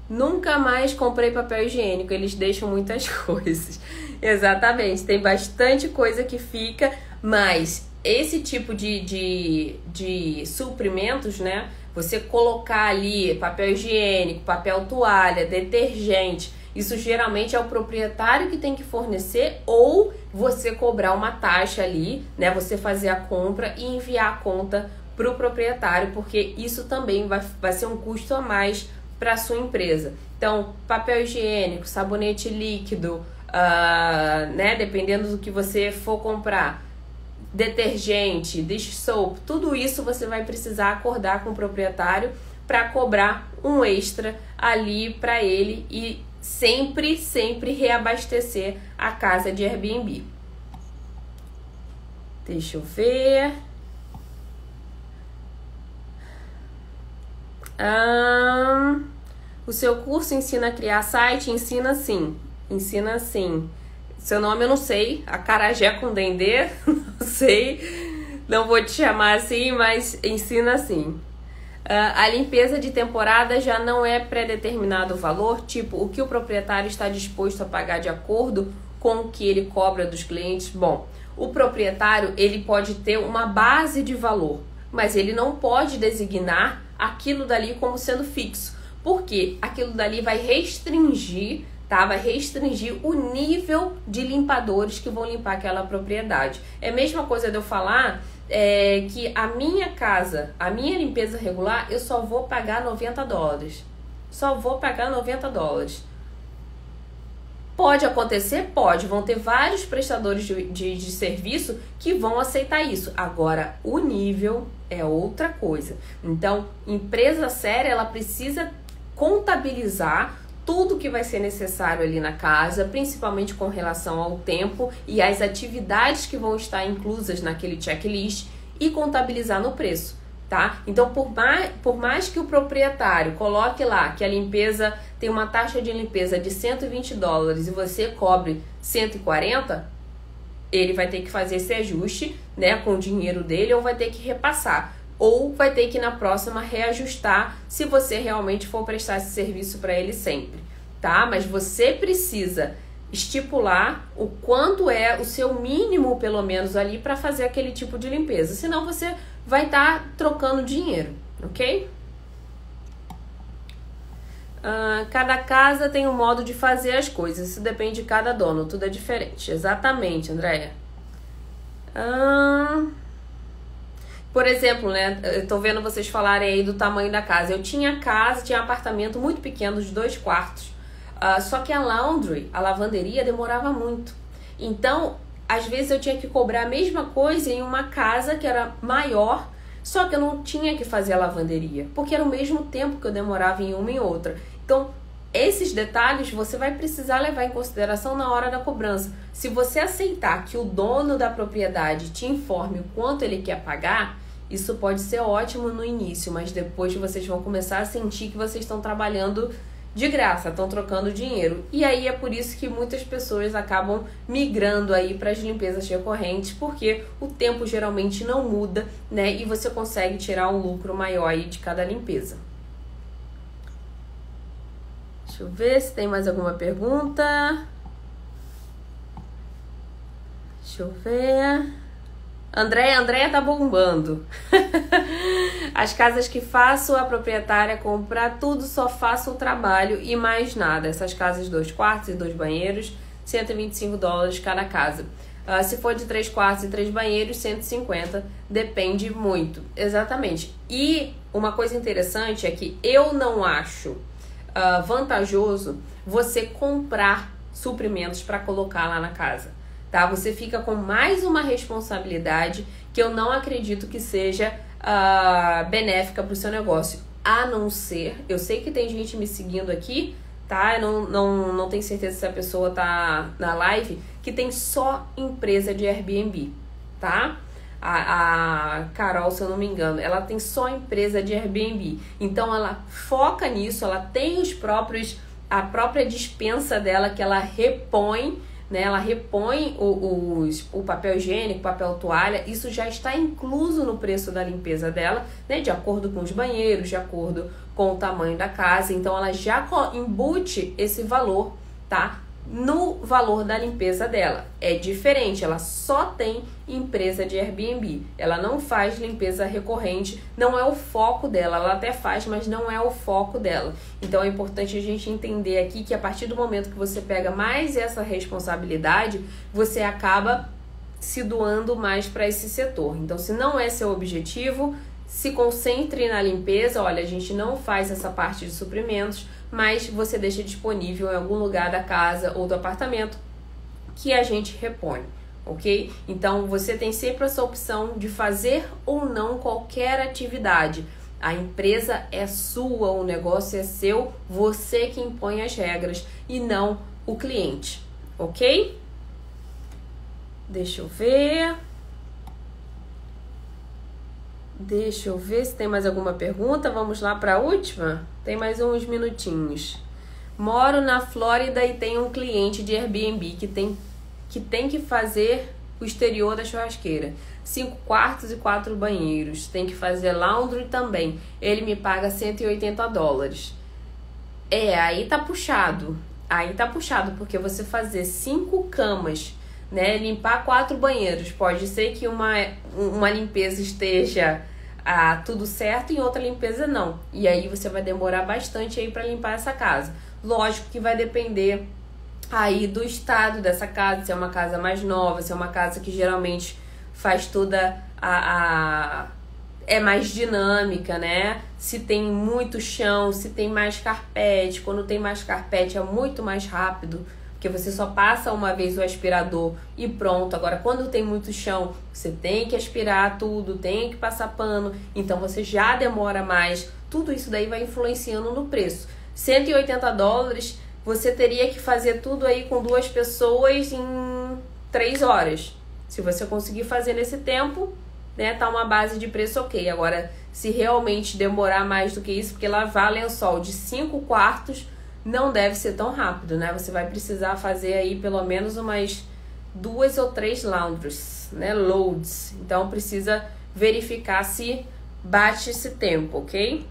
Nunca mais comprei papel higiênico, eles deixam muitas coisas. Exatamente, tem bastante coisa que fica, mas esse tipo de suprimentos, né? Você colocar ali papel higiênico, papel toalha, detergente, isso geralmente é o proprietário que tem que fornecer, ou você cobrar uma taxa ali, né? Você fazer a compra e enviar a conta para o proprietário, porque isso também vai ser um custo a mais para a sua empresa. Então, papel higiênico, sabonete líquido, né? Dependendo do que você for comprar, detergente, dish soap, tudo isso você vai precisar acordar com o proprietário para cobrar um extra ali para ele e sempre reabastecer a casa de Airbnb. Deixa eu ver. O seu curso ensina a criar site? Ensina sim. Ensina sim. Seu nome eu não sei. Acarajé com Dendê? Não sei. Não vou te chamar assim, mas ensina sim. A limpeza de temporada já não é pré-determinado o valor? Tipo, o que o proprietário está disposto a pagar de acordo com o que ele cobra dos clientes? Bom, o proprietário ele pode ter uma base de valor, mas ele não pode designar aquilo dali como sendo fixo, porque aquilo dali vai restringir, tá? Vai restringir o nível de limpadores que vão limpar aquela propriedade. É a mesma coisa de eu falar que a minha casa, a minha limpeza regular, eu só vou pagar $90. Só vou pagar $90. Pode acontecer? Pode. Vão ter vários prestadores de serviço que vão aceitar isso. Agora, o nível é outra coisa. Então, empresa séria, ela precisa contabilizar tudo que vai ser necessário ali na casa, principalmente com relação ao tempo e às atividades que vão estar inclusas naquele checklist, e contabilizar no preço, tá? Então, por mais que o proprietário coloque lá que a limpeza tem uma taxa de limpeza de $120 e você cobre 140, ele vai ter que fazer esse ajuste, né, com o dinheiro dele, ou vai ter que repassar, ou vai ter que na próxima reajustar, se você realmente for prestar esse serviço para ele sempre, tá? Mas você precisa estipular o quanto é o seu mínimo, pelo menos ali, para fazer aquele tipo de limpeza, senão você vai estar trocando dinheiro, ok? Cada casa tem um modo de fazer as coisas, isso depende de cada dono, tudo é diferente. Exatamente, Andréia. Por exemplo, né, eu tô vendo vocês falarem aí do tamanho da casa. Eu tinha um apartamento muito pequeno, de 2 quartos, só que a laundry, a lavanderia, demorava muito. Então, às vezes eu tinha que cobrar a mesma coisa em uma casa que era maior, só que eu não tinha que fazer a lavanderia, porque era o mesmo tempo que eu demorava em uma e outra. Então, esses detalhes você vai precisar levar em consideração na hora da cobrança. Se você aceitar que o dono da propriedade te informe o quanto ele quer pagar, isso pode ser ótimo no início, mas depois vocês vão começar a sentir que vocês estão trabalhando de graça, estão trocando dinheiro. E aí é por isso que muitas pessoas acabam migrando aí para as limpezas recorrentes, porque o tempo geralmente não muda, né? E você consegue tirar um lucro maior aí de cada limpeza. Deixa eu ver se tem mais alguma pergunta. Deixa eu ver. Andréia tá bombando. As casas que faço, a proprietária compra tudo, só faço o trabalho e mais nada. Essas casas de 2 quartos e 2 banheiros, $125 cada casa. Se for de 3 quartos e 3 banheiros, 150, depende muito. Exatamente. E uma coisa interessante é que eu não acho vantajoso você comprar suprimentos para colocar lá na casa, tá? Você fica com mais uma responsabilidade que eu não acredito que seja benéfica para o seu negócio, a não ser, eu sei que tem gente me seguindo aqui, tá? Eu não tenho certeza se a pessoa tá na live, que tem só empresa de Airbnb, tá? A Carol, se eu não me engano, ela tem só empresa de Airbnb, então ela foca nisso, ela tem a própria despensa dela que ela repõe, né? Ela repõe o papel higiênico, papel toalha, isso já está incluso no preço da limpeza dela, né? De acordo com os banheiros, de acordo com o tamanho da casa, então ela já embute esse valor, tá? No valor da limpeza dela. É diferente, ela só tem empresa de Airbnb, ela não faz limpeza recorrente, não é o foco dela, ela até faz, mas não é o foco dela. Então é importante a gente entender aqui que a partir do momento que você pega mais essa responsabilidade, você acaba se doando mais para esse setor. Então, se não é seu objetivo, se concentre na limpeza. Olha, a gente não faz essa parte de suprimentos, mas você deixa disponível em algum lugar da casa ou do apartamento que a gente repõe, ok? Então, você tem sempre essa opção de fazer ou não qualquer atividade. A empresa é sua, o negócio é seu, você que impõe as regras e não o cliente, ok? Deixa eu ver se tem mais alguma pergunta. Vamos lá para a última? Tem mais uns minutinhos. Moro na Flórida e tenho um cliente de Airbnb que tem que fazer o exterior da churrasqueira. 5 quartos e 4 banheiros. Tem que fazer laundry também. Ele me paga $180. Aí tá puxado. Aí tá puxado, porque você fazer 5 camas, né, limpar 4 banheiros, pode ser que uma limpeza esteja tudo certo e outra limpeza não. E aí você vai demorar bastante aí para limpar essa casa. Lógico que vai depender aí do estado dessa casa, se é uma casa mais nova, se é uma casa que geralmente faz toda é mais dinâmica, né? Se tem muito chão, se tem mais carpete. Quando tem mais carpete é muito mais rápido, porque você só passa uma vez o aspirador e pronto. Agora, quando tem muito chão, você tem que aspirar tudo, tem que passar pano, então você já demora mais. Tudo isso daí vai influenciando no preço. $180, você teria que fazer tudo aí com 2 pessoas em 3 horas. Se você conseguir fazer nesse tempo, né, tá uma base de preço ok. Agora, se realmente demorar mais do que isso, porque lavar lençol de 5 quartos não deve ser tão rápido, né? Você vai precisar fazer aí pelo menos umas 2 ou 3 laundries, né? Loads. Então precisa verificar se bate esse tempo, ok?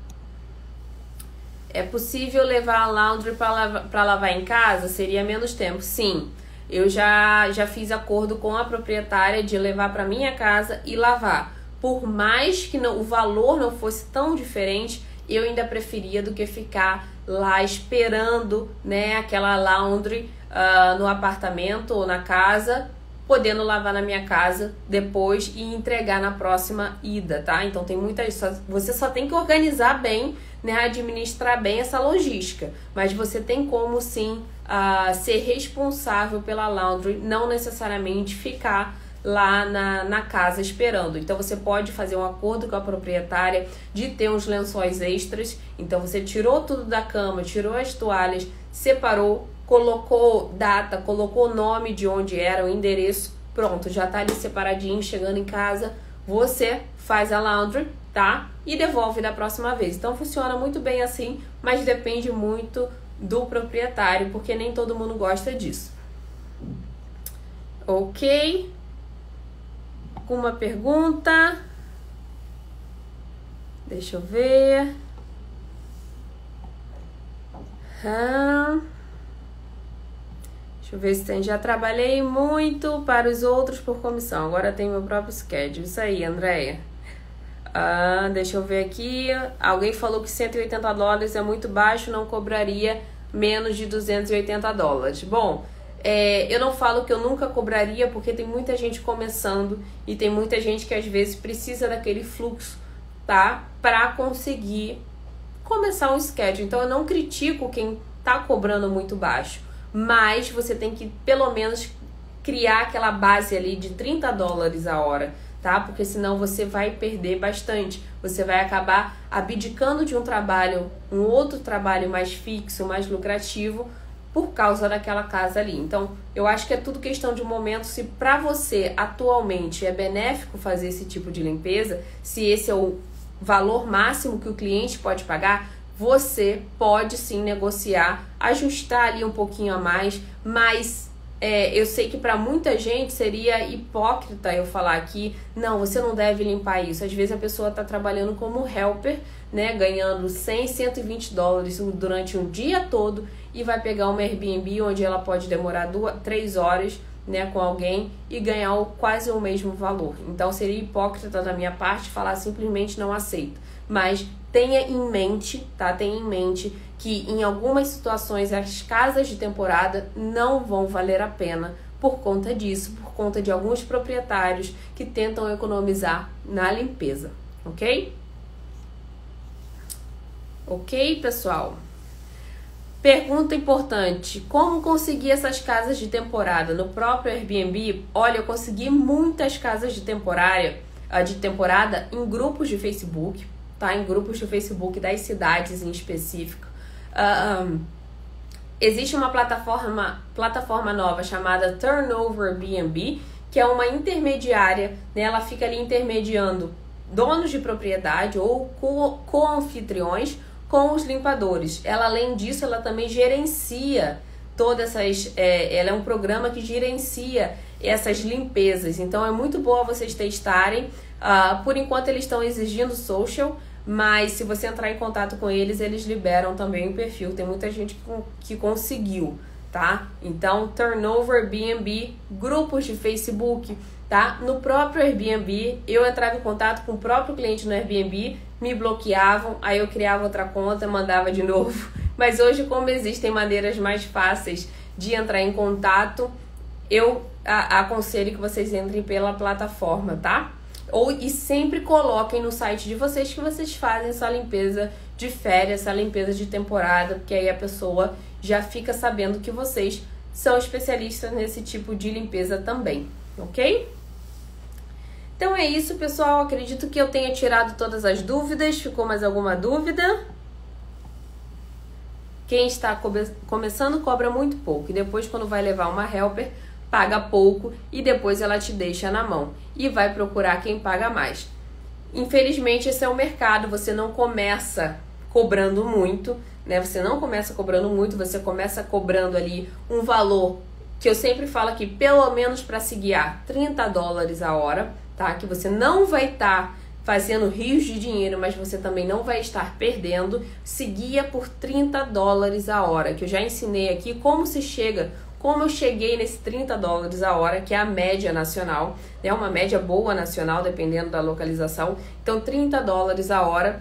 É possível levar a laundry para lavar em casa? Seria menos tempo? Sim. Eu já fiz acordo com a proprietária de levar para minha casa e lavar. Por mais que o valor não fosse tão diferente, eu ainda preferia do que ficar lá esperando, né, aquela laundry no apartamento ou na casa, podendo lavar na minha casa depois e entregar na próxima ida, tá? Então tem você só tem que organizar bem, né, administrar bem essa logística, mas você tem como sim ser responsável pela laundry, não necessariamente ficar lá na casa esperando. Então você pode fazer um acordo com a proprietária de ter uns lençóis extras. Então você tirou tudo da cama, tirou as toalhas, separou, colocou data, colocou o nome de onde era, o endereço, pronto, já tá ali separadinho. Chegando em casa, você faz a laundry, tá? E devolve da próxima vez. Então funciona muito bem assim, mas depende muito do proprietário, porque nem todo mundo gosta disso. Ok? Alguma pergunta? Deixa eu ver. Deixa eu ver se tem. Já trabalhei muito para os outros por comissão. Agora tenho meu próprio schedule. Isso aí, Andréia. Deixa eu ver aqui. Alguém falou que $180 é muito baixo, não cobraria menos de $280. Bom, eu não falo que eu nunca cobraria, porque tem muita gente começando e tem muita gente que às vezes precisa daquele fluxo, tá? Para conseguir começar um schedule. Então eu não critico quem tá cobrando muito baixo, mas você tem que pelo menos criar aquela base ali de $30 a hora, tá? Porque senão você vai perder bastante. Você vai acabar abdicando de um trabalho, um outro trabalho mais fixo, mais lucrativo, por causa daquela casa ali. Então, eu acho que é tudo questão de momento. Se para você atualmente é benéfico fazer esse tipo de limpeza, se esse é o valor máximo que o cliente pode pagar, você pode sim negociar, ajustar ali um pouquinho a mais, mas eu sei que para muita gente seria hipócrita eu falar aqui, não, você não deve limpar isso. Às vezes a pessoa está trabalhando como helper, né, ganhando $100, $120 durante um dia todo e vai pegar uma Airbnb onde ela pode demorar 3 horas, né, com alguém e ganhar quase o mesmo valor. Então seria hipócrita da minha parte falar simplesmente não aceito. Mas tenha em mente, tá? Tenha em mente que em algumas situações as casas de temporada não vão valer a pena por conta disso, por conta de alguns proprietários que tentam economizar na limpeza, ok? Ok, pessoal? Pergunta importante: como conseguir essas casas de temporada no próprio Airbnb? Olha, eu consegui muitas casas de temporada em grupos de Facebook, tá? Em grupos de Facebook das cidades em específico. Existe uma plataforma nova chamada Turnover Airbnb, que é uma intermediária, né? Ela fica ali intermediando donos de propriedade ou co-anfitriões com os limpadores. Ela, além disso, ela também gerencia todas essas... ela é um programa que gerencia essas limpezas. Então, é muito boa vocês testarem. Por enquanto, eles estão exigindo social, mas se você entrar em contato com eles, eles liberam também o perfil. Tem muita gente que conseguiu, tá? Então, Turnover Airbnb, grupos de Facebook, tá? No próprio Airbnb, eu entrava em contato com o próprio cliente no Airbnb, me bloqueavam, aí eu criava outra conta, mandava de novo. Mas hoje, como existem maneiras mais fáceis de entrar em contato, eu aconselho que vocês entrem pela plataforma, tá? E sempre coloquem no site de vocês que vocês fazem essa limpeza de férias, essa limpeza de temporada, porque aí a pessoa já fica sabendo que vocês são especialistas nesse tipo de limpeza também, ok? Então é isso, pessoal. Acredito que eu tenha tirado todas as dúvidas. Ficou mais alguma dúvida? Quem está começando cobra muito pouco. E depois, quando vai levar uma helper, paga pouco e depois ela te deixa na mão. E vai procurar quem paga mais. Infelizmente, esse é o mercado. Você não começa cobrando muito, né? Você não começa cobrando muito, você começa cobrando ali um valor que eu sempre falo aqui, pelo menos para se guiar, $30 a hora. Tá? Que você não vai estar fazendo rios de dinheiro, mas você também não vai estar perdendo. Se guia por $30 a hora, que eu já ensinei aqui como eu cheguei nesse $30 a hora, que é a média nacional, né? Uma média boa nacional, dependendo da localização. Então, $30 a hora,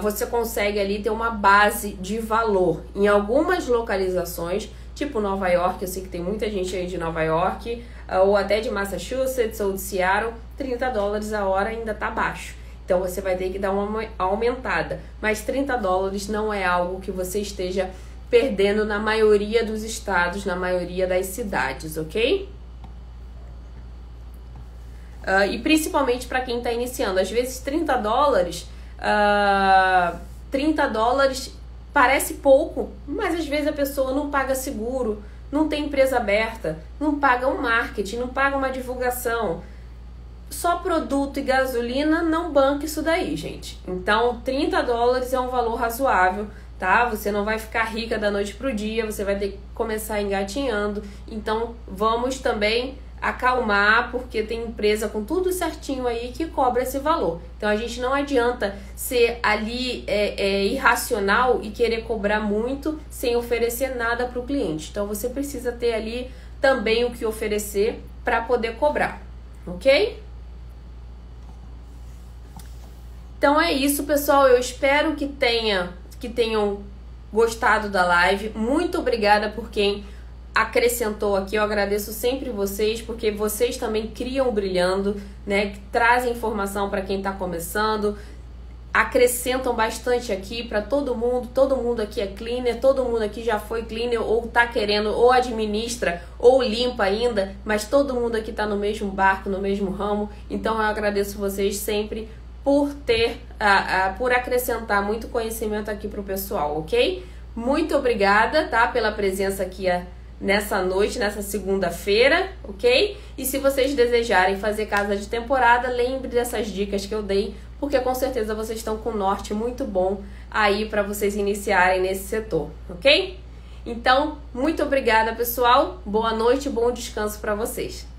você consegue ali ter uma base de valor. Em algumas localizações, tipo Nova York, eu sei que tem muita gente aí de Nova York, ou até de Massachusetts ou de Seattle, $30 a hora ainda tá baixo. Então você vai ter que dar uma aumentada. Mas $30 não é algo que você esteja perdendo na maioria dos estados, na maioria das cidades, ok? E principalmente para quem está iniciando. Às vezes $30 parece pouco, mas às vezes a pessoa não paga seguro, não tem empresa aberta, não paga um marketing, não paga uma divulgação. Só produto e gasolina não banca isso daí, gente. Então, $30 é um valor razoável, tá? Você não vai ficar rica da noite pro dia, você vai ter que começar engatinhando. Então, vamos também acalmar, porque tem empresa com tudo certinho aí que cobra esse valor. Então, a gente não adianta ser ali irracional e querer cobrar muito sem oferecer nada para o cliente. Então, você precisa ter ali também o que oferecer para poder cobrar, ok? Então, é isso, pessoal. Eu espero que tenham gostado da live. Muito obrigada por quem acrescentou aqui. Eu agradeço sempre vocês, porque vocês também criam o Brilhando, né? Trazem informação para quem está começando, acrescentam bastante aqui para todo mundo aqui é cleaner, todo mundo aqui já foi cleaner ou tá querendo, ou administra, ou limpa ainda, mas todo mundo aqui tá no mesmo barco, no mesmo ramo. Então eu agradeço vocês sempre por por acrescentar muito conhecimento aqui pro pessoal, ok? Muito obrigada, tá, pela presença aqui nessa noite, nessa segunda-feira, ok? E se vocês desejarem fazer casa de temporada, lembre dessas dicas que eu dei, porque com certeza vocês estão com um norte muito bom aí para vocês iniciarem nesse setor, ok? Então, muito obrigada, pessoal. Boa noite, bom descanso para vocês.